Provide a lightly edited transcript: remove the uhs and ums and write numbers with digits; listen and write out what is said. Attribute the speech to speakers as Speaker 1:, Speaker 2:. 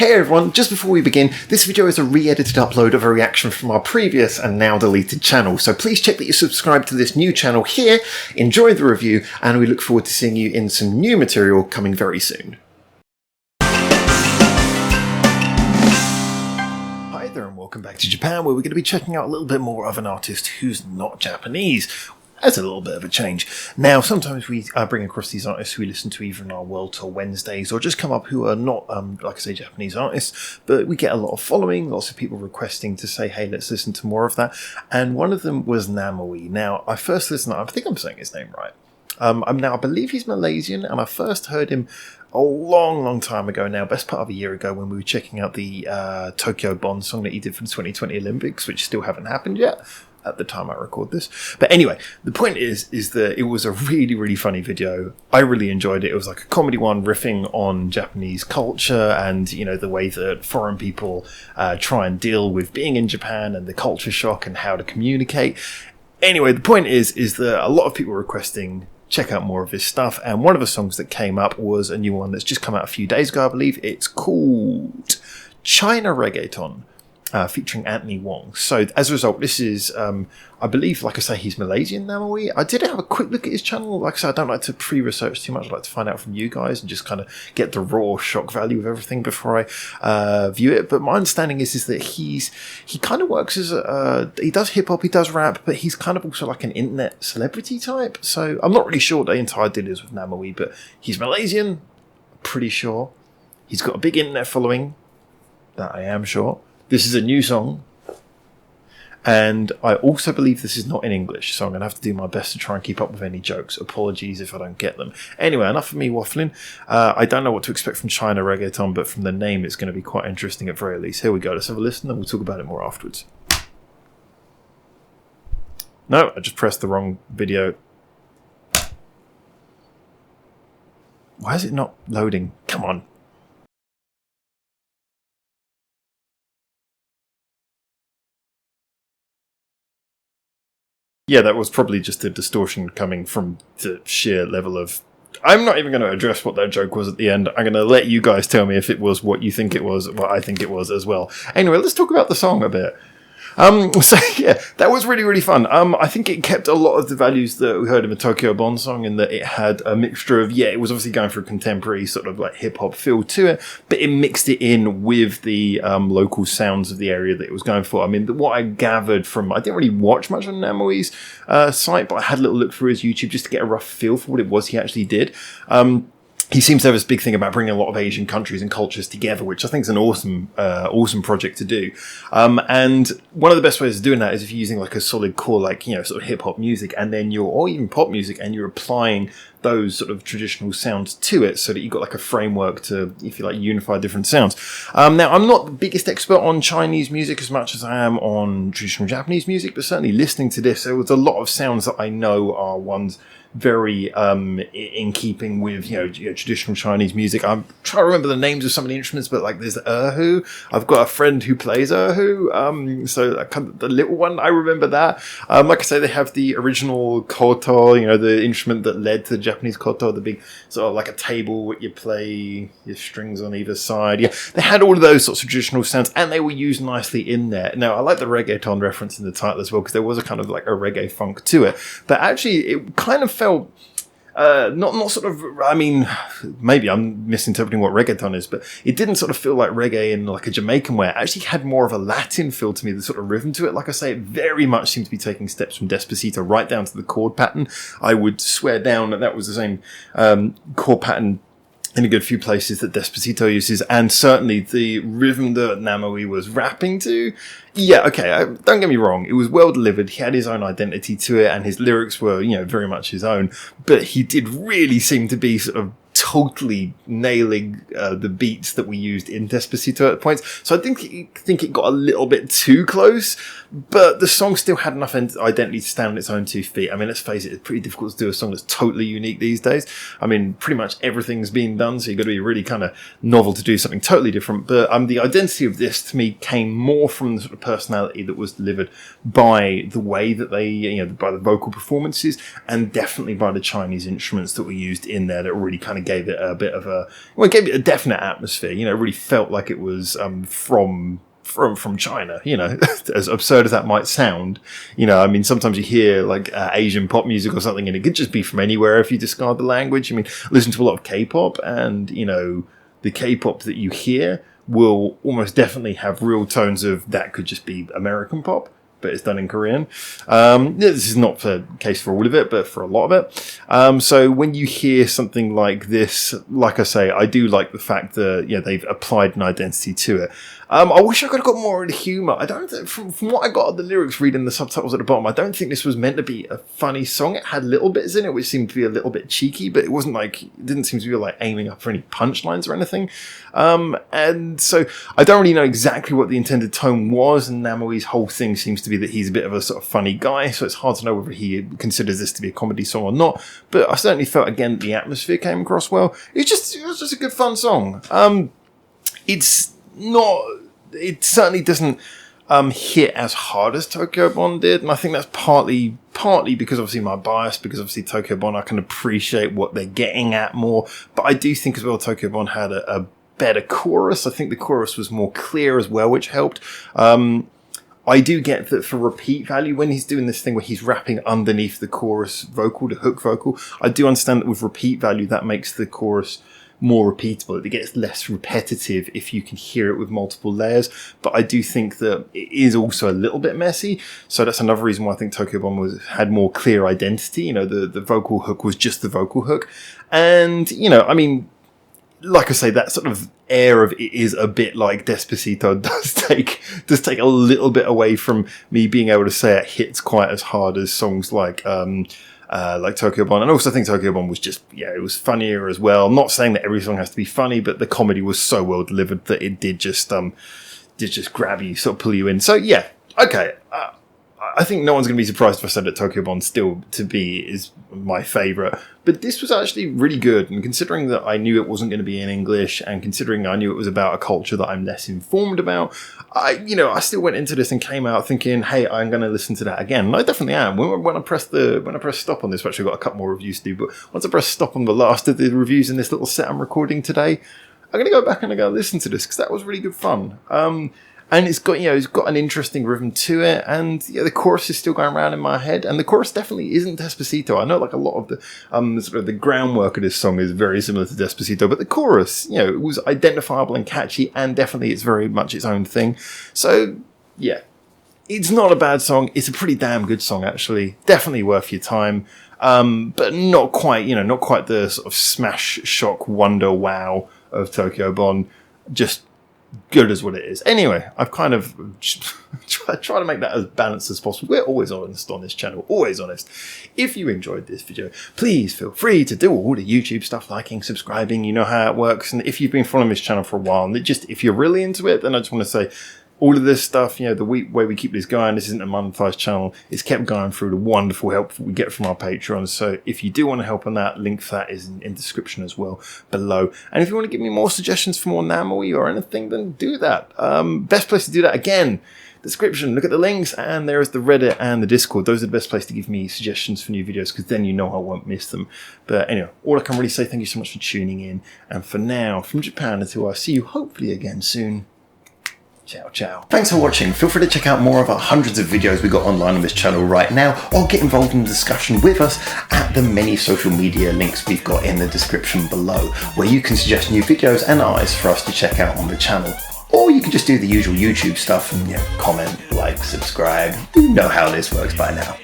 Speaker 1: Hey everyone, just before we begin, this video is a re-edited upload of a reaction from our previous and now deleted channel, so please check that you're subscribed to this new channel here, enjoy the review, and we look forward to seeing you in some new material coming very soon. Hi there and welcome back to Japan, where we're going to be checking out a little bit more of an artist who's not Japanese, as a little bit of a change. Now, sometimes we bring across these artists who we listen to either in our World Tour Wednesdays or just come up who are not, like I say, Japanese artists, but we get a lot of following, lots of people requesting to say, hey, let's listen to more of that. And one of them was NAMEWEE. Now, I first listened, I think I'm saying his name right. Now, I believe he's Malaysian, and I first heard him a long time ago now, best part of a year ago, when we were checking out the Tokyo Bond song that he did for the 2020 Olympics, which still haven't happened yet at the time I record this. But anyway, the point is that it was a really funny video. I really enjoyed it. It was like a comedy one, riffing on Japanese culture and, you know, the way that foreign people try and deal with being in Japan and the culture shock and how to communicate. Anyway, the point is that a lot of people were requesting check out more of his stuff, and one of the songs that came up was a new one that's just come out a few days ago, I believe. It's called China Reggaeton, featuring Anthony Wong. So as a result, this is, I believe, like I say, he's Malaysian, NAMEWEE. I did have a quick look at his channel. Like I said, I don't like to pre-research too much. I like to find out from you guys and just kind of get the raw shock value of everything before I view it. But my understanding is that he kind of works as he does hip-hop, he does rap, but he's kind of also like an internet celebrity type. So I'm not really sure what the entire deal is with NAMEWEE, but he's Malaysian, pretty sure. He's got a big internet following, that I am sure. This is a new song, and I also believe this is not in English, so I'm going to have to do my best to try and keep up with any jokes. Apologies if I don't get them. Anyway, enough of me waffling. I don't know what to expect from China Reggaeton, but from the name it's going to be quite interesting at very least. Here we go, let's have a listen and we'll talk about it more afterwards. No, I just pressed the wrong video. Why is it not loading? Come on. Yeah, that was probably just a distortion coming from the sheer level of... I'm not even going to address what that joke was at the end. I'm going to let you guys tell me if it was what you think it was, what I think it was as well. Anyway, let's talk about the song a bit. So yeah, that was really fun. I think it kept a lot of the values that we heard in the Tokyo Bond song, in that it had a mixture of, yeah, it was obviously going for a contemporary sort of like hip hop feel to it, but it mixed it in with the local sounds of the area that it was going for. I mean, what I gathered from, I didn't really watch much on NAMEWEE's site, but I had a little look through his YouTube just to get a rough feel for what it was he actually did. He seems to have this big thing about bringing a lot of Asian countries and cultures together, which I think is an awesome project to do. And one of the best ways of doing that is if you're using like a solid core, like, you know, sort of hip hop music, and then or even pop music, and you're applying those sort of traditional sounds to it, so that you've got like a framework to, if you like, unify different sounds. Now, I'm not the biggest expert on Chinese music as much as I am on traditional Japanese music, but certainly listening to this, there was a lot of sounds that I know are ones very in keeping with, you know, traditional Chinese music. I'm trying to remember the names of some of the instruments, but like there's the erhu. I've got a friend who plays erhu, so kind of the little one, I remember that. Like I say, they have the original koto, you know, the instrument that led to the Japanese koto, the big sort of like a table where you play your strings on either side. Yeah, they had all of those sorts of traditional sounds, and they were used nicely in there. Now, I like the reggaeton reference in the title as well, because there was a kind of like a reggae funk to it, but actually it kind of felt not sort of, I mean, maybe I'm misinterpreting what reggaeton is, but it didn't sort of feel like reggae in like a Jamaican way. It actually had more of a Latin feel to me, the sort of rhythm to it. Like I say, it very much seemed to be taking steps from Despacito right down to the chord pattern. I would swear down that was the same chord pattern in a good few places that Despacito uses, and certainly the rhythm that NAMEWEE was rapping to. Yeah, okay, don't get me wrong, it was well delivered, he had his own identity to it, and his lyrics were, you know, very much his own, but he did really seem to be sort of totally nailing the beats that we used in Despacito at points. So I think it got a little bit too close, but the song still had enough identity to stand on its own 2 feet. I mean, let's face it, it's pretty difficult to do a song that's totally unique these days. I mean, pretty much everything's been done, so you've got to be really kind of novel to do something totally different. But the identity of this to me came more from the sort of personality that was delivered by the way that they, you know, by the vocal performances, and definitely by the Chinese instruments that were used in there that really kind of gave it a bit of it gave it a definite atmosphere. You know, it really felt like it was from China, you know, as absurd as that might sound. You know, I mean, sometimes you hear like Asian pop music or something, and it could just be from anywhere if you discard the language. I mean, I listen to a lot of K-pop, and, you know, the K-pop that you hear will almost definitely have real tones of that could just be American pop, but it's done in Korean. This is not the case for all of it, but for a lot of it. So when you hear something like this, like I say, I do like the fact that, yeah, they've applied an identity to it. I wish I could have got more of the humour. I don't think, from what I got of the lyrics reading the subtitles at the bottom, I don't think this was meant to be a funny song. It had little bits in it which seemed to be a little bit cheeky, but it wasn't like, it didn't seem to be like aiming up for any punchlines or anything. And so I don't really know exactly what the intended tone was, and NAMEWEE's whole thing seems to be that he's a bit of a sort of funny guy, so it's hard to know whether he considers this to be a comedy song or not. But I certainly felt, again, the atmosphere came across well. It was just a good fun song. It certainly doesn't hit as hard as Tokyo Bond did, and I think that's partly because obviously my bias, because obviously Tokyo Bond, I can appreciate what they're getting at more, but I do think as well Tokyo Bond had a better chorus. I think the chorus was more clear as well, which helped. I do get that for repeat value, when he's doing this thing where he's rapping underneath the chorus vocal, the hook vocal, I do understand that with repeat value that makes the chorus more repeatable. It gets less repetitive if you can hear it with multiple layers, but I do think that it is also a little bit messy, so that's another reason why I think Tokyo Bond had more clear identity. You know, the vocal hook was just the vocal hook, and, you know, I mean, like I say, that sort of air of it is a bit like Despacito does take a little bit away from me being able to say it hits quite as hard as songs like Tokyo Bond. And also I think Tokyo Bond was just, yeah, it was funnier as well. I'm not saying that every song has to be funny, but the comedy was so well delivered that it did just grab you, sort of pull you in. So yeah, okay. I think no one's going to be surprised if I said that Tokyo Bond still to be is my favourite. But this was actually really good, and considering that I knew it wasn't going to be in English, and considering I knew it was about a culture that I'm less informed about, I still went into this and came out thinking, hey, I'm going to listen to that again. And I definitely am. When I press stop on this, I've actually got a couple more reviews to do, but once I press stop on the last of the reviews in this little set I'm recording today, I'm going to go back and I'm going to listen to this, because that was really good fun. And it's got an interesting rhythm to it, and the chorus is still going around in my head, and the chorus definitely isn't Despacito. I know like a lot of the sort of the groundwork of this song is very similar to Despacito, but the chorus, it was identifiable and catchy, and definitely it's very much its own thing. So yeah, it's not a bad song. It's a pretty damn good song, actually. Definitely worth your time. But not quite the sort of smash, shock, wonder, wow of Tokyo Bond. Just good as what it is. Anyway, I've kind of tried to make that as balanced as possible. We're always honest on this channel, always honest. If you enjoyed this video, please feel free to do all the YouTube stuff, liking, subscribing, you know how it works. And if you've been following this channel for a while, and if you're really into it, then I just want to say, all of this stuff, the way we keep this going, this isn't a monetized channel. It's kept going through the wonderful help that we get from our Patreon. So if you do want to help on that, link for that is in the description as well below. And if you want to give me more suggestions for more NAMEWEE or anything, then do that. Best place to do that, again, description. Look at the links, and there is the Reddit and the Discord. Those are the best place to give me suggestions for new videos, because then I won't miss them. But anyway, all I can really say, thank you so much for tuning in. And for now, from Japan, until I see you hopefully again soon. Ciao, ciao. Thanks for watching. Feel free to check out more of our hundreds of videos we got online on this channel right now, or get involved in the discussion with us at the many social media links we've got in the description below, where you can suggest new videos and artists for us to check out on the channel. Or you can just do the usual YouTube stuff and comment, like, subscribe. You know how this works by now.